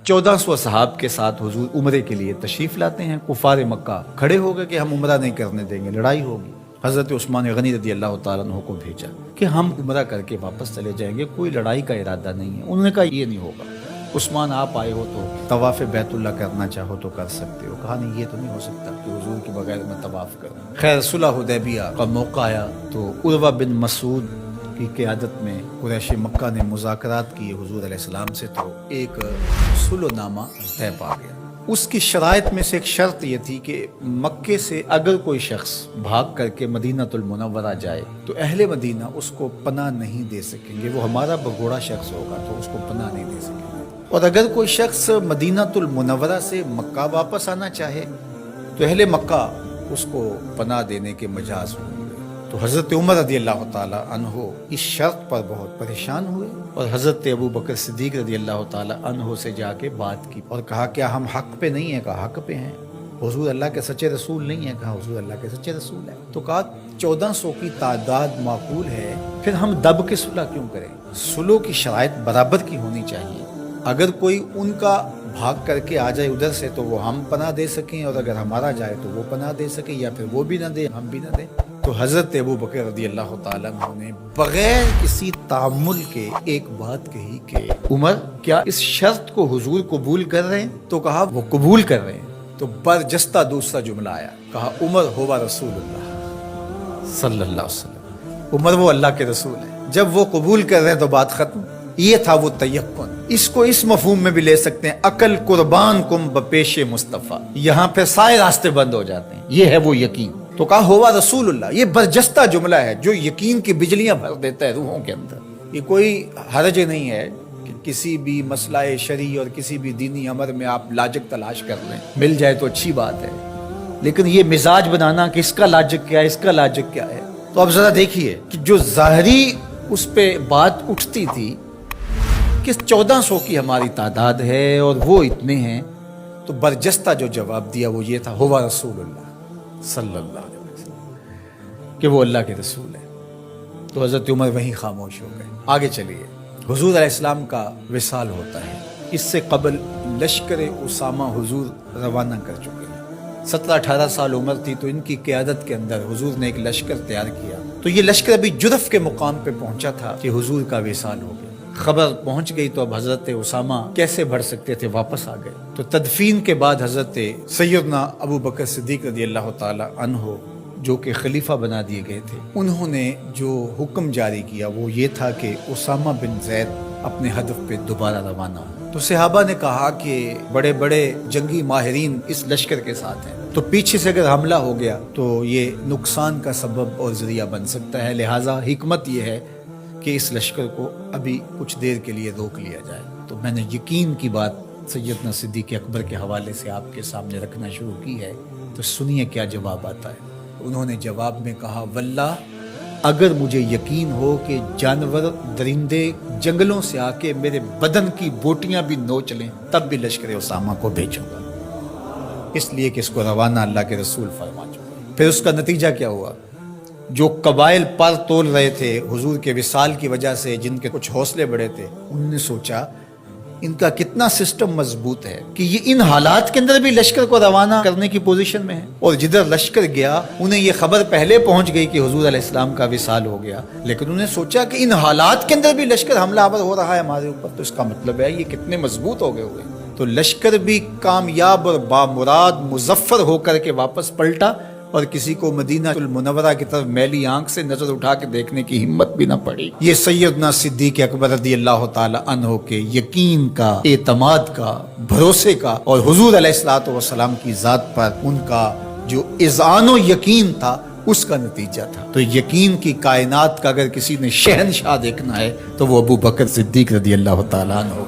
1400 صحاب کے ساتھ حضور عمرے کے لیے تشریف لاتے ہیں. کفار مکہ کھڑے ہو گئے کہ ہم عمرہ نہیں کرنے دیں گے، لڑائی ہوگی. حضرت عثمان غنی رضی اللہ تعالیٰ عنہ کو بھیجا کہ ہم عمرہ کر کے واپس چلے جائیں گے، کوئی لڑائی کا ارادہ نہیں ہے. انہوں نے کہا یہ نہیں ہوگا. عثمان آپ آئے ہو تو طواف بیت اللہ کرنا چاہو تو کر سکتے ہو. کہا نہیں، یہ تو نہیں ہو سکتا کہ حضور کے بغیر میں طواف کروں. خیر صلح حدیبیہ کا موقع آیا تو عروہ بن مسعود کی قیادت میں قریش مکہ نے مذاکرات کیے حضور علیہ السلام سے، تو ایک صلح نامہ طے پا گیا. اس کی شرائط میں سے ایک شرط یہ تھی کہ مکے سے اگر کوئی شخص بھاگ کر کے مدینہ المنورہ جائے تو اہل مدینہ اس کو پناہ نہیں دے سکیں گے. وہ ہمارا بگوڑا شخص ہوگا تو اس کو پناہ نہیں دے سکیں گے. اور اگر کوئی شخص مدینہ المنورہ سے مکہ واپس آنا چاہے تو اہل مکہ اس کو پناہ دینے کے مجاز ہوں گے. تو حضرت عمر رضی اللہ تعالی عنہ اس شرط پر بہت پریشان ہوئے اور حضرت ابو بکر صدیق رضی اللہ تعالی عنہ سے جا کے بات کی اور کہا کیا ہم حق پہ نہیں ہیں؟ کہا حق پہ ہیں. حضور اللہ کے سچے رسول نہیں ہیں؟ کہا حضور اللہ کے سچے رسول ہیں. تو کہا 1400 کی تعداد معقول ہے، پھر ہم دب کے صلح کیوں کریں؟ صلح کی شرائط برابر کی ہونی چاہیے. اگر کوئی ان کا بھاگ کر کے آ جائے ادھر سے تو وہ ہم پناہ دے سکیں، اور اگر ہمارا جائے تو وہ پناہ دے سکیں، یا پھر وہ بھی نہ دے ہم بھی نہ دیں. تو حضرت ابو بکر رضی اللہ تعالیٰ عنہ نے بغیر کسی تعامل کے ایک بات کہی کہ عمر کیا اس شرط کو حضور قبول کر رہے ہیں؟ تو کہا وہ قبول کر رہے ہیں. تو برجستہ دوسرا جملہ آیا، کہا عمر ہوا رسول اللہ صلی اللہ علیہ وسلم. عمر وہ اللہ کے رسول ہیں. جب وہ قبول کر رہے ہیں تو بات ختم. یہ تھا وہ تیقن. اس کو اس مفہوم میں بھی لے سکتے ہیں، عقل قربان کم بپیش مصطفیٰ. یہاں پہ سارے راستے بند ہو جاتے ہیں. یہ ہے وہ یقین. تو کہا ہوا رسول اللہ. یہ برجستہ جملہ ہے جو یقین کی بجلیاں بھر دیتا ہے روحوں کے اندر. یہ کوئی حرج نہیں ہے کہ کسی بھی مسئلہ شرعی اور کسی بھی دینی امر میں آپ لاجک تلاش کر لیں، مل جائے تو اچھی بات ہے. لیکن یہ مزاج بنانا کہ اس کا لاجک کیا ہے، اس کا لاجک کیا ہے. تو اب ذرا دیکھیے کہ جو ظاہری اس پہ بات اٹھتی تھی کہ 1400 کی ہماری تعداد ہے اور وہ اتنے ہیں، تو برجستہ جو جواب دیا وہ یہ تھا ہوا رسول اللہ صلی اللہ علیہ وسلم، کہ وہ اللہ کے رسول ہے. تو حضرت عمر وہیں خاموش ہو گئے. آگے چلیے. حضور علیہ السلام کا وصال ہوتا ہے. اس سے قبل لشکر اسامہ حضور روانہ کر چکے ہیں. 17-18 سال عمر تھی تو ان کی قیادت کے اندر حضور نے ایک لشکر تیار کیا. تو یہ لشکر ابھی جرف کے مقام پہ پہنچا تھا کہ حضور کا وصال ہو گیا. خبر پہنچ گئی تو اب حضرت اسامہ کیسے بڑھ سکتے تھے، واپس آ گئے. تو تدفین کے بعد حضرت سیدنا ابو بکر صدیق رضی اللہ تعالی عنہ جو کہ خلیفہ بنا دیے گئے تھے، انہوں نے جو حکم جاری کیا وہ یہ تھا کہ اسامہ بن زید اپنے ہدف پہ دوبارہ روانہ ہوں. تو صحابہ نے کہا کہ بڑے بڑے جنگی ماہرین اس لشکر کے ساتھ ہیں، تو پیچھے سے اگر حملہ ہو گیا تو یہ نقصان کا سبب اور ذریعہ بن سکتا ہے. لہٰذا حکمت یہ ہے کہ اس لشکر کو ابھی کچھ دیر کے لیے روک لیا جائے. تو میں نے یقین کی بات سیدنا صدیق اکبر کے حوالے سے آپ کے سامنے رکھنا شروع کی ہے. تو سنیے کیا جواب آتا ہے. انہوں نے جواب میں کہا واللہ اگر مجھے یقین ہو کہ جانور درندے جنگلوں سے آ کے میرے بدن کی بوٹیاں بھی نوچ لیں تب بھی لشکر اسامہ کو بھیجوں گا، اس لیے کہ اس کو روانہ اللہ کے رسول فرما چکے. پھر اس کا نتیجہ کیا ہوا؟ جو قبائل پر تول رہے تھے حضور کے وصال کی وجہ سے، جن کے کچھ حوصلے بڑے تھے، انہوں نے سوچا ان کا کتنا سسٹم مضبوط ہے کہ یہ ان حالات کے اندر بھی لشکر کو روانہ کرنے کی پوزیشن میں ہے. اور جدھر لشکر گیا انہیں یہ خبر پہلے پہنچ گئی کہ حضور علیہ السلام کا وصال ہو گیا، لیکن انہوں نے سوچا کہ ان حالات کے اندر بھی لشکر حملہ آور ہو رہا ہے ہمارے اوپر، تو اس کا مطلب ہے یہ کتنے مضبوط ہو گئے ہوئے. تو لشکر بھی کامیاب اور بامراد مظفر ہو کر کے واپس پلٹا، اور کسی کو مدینہ المنورہ کی طرف میلی آنکھ سے نظر اٹھا کے دیکھنے کی ہمت بھی نہ پڑی. یہ سیدنا صدیق اکبر رضی اللہ تعالی عنہ کے یقین کا، اعتماد کا، بھروسے کا، اور حضور علیہ الصلوۃ والسلام کی ذات پر ان کا جو اذعان و یقین تھا اس کا نتیجہ تھا. تو یقین کی کائنات کا اگر کسی نے شہنشاہ دیکھنا ہے تو وہ ابو بکر صدیق رضی اللہ تعالی عنہ.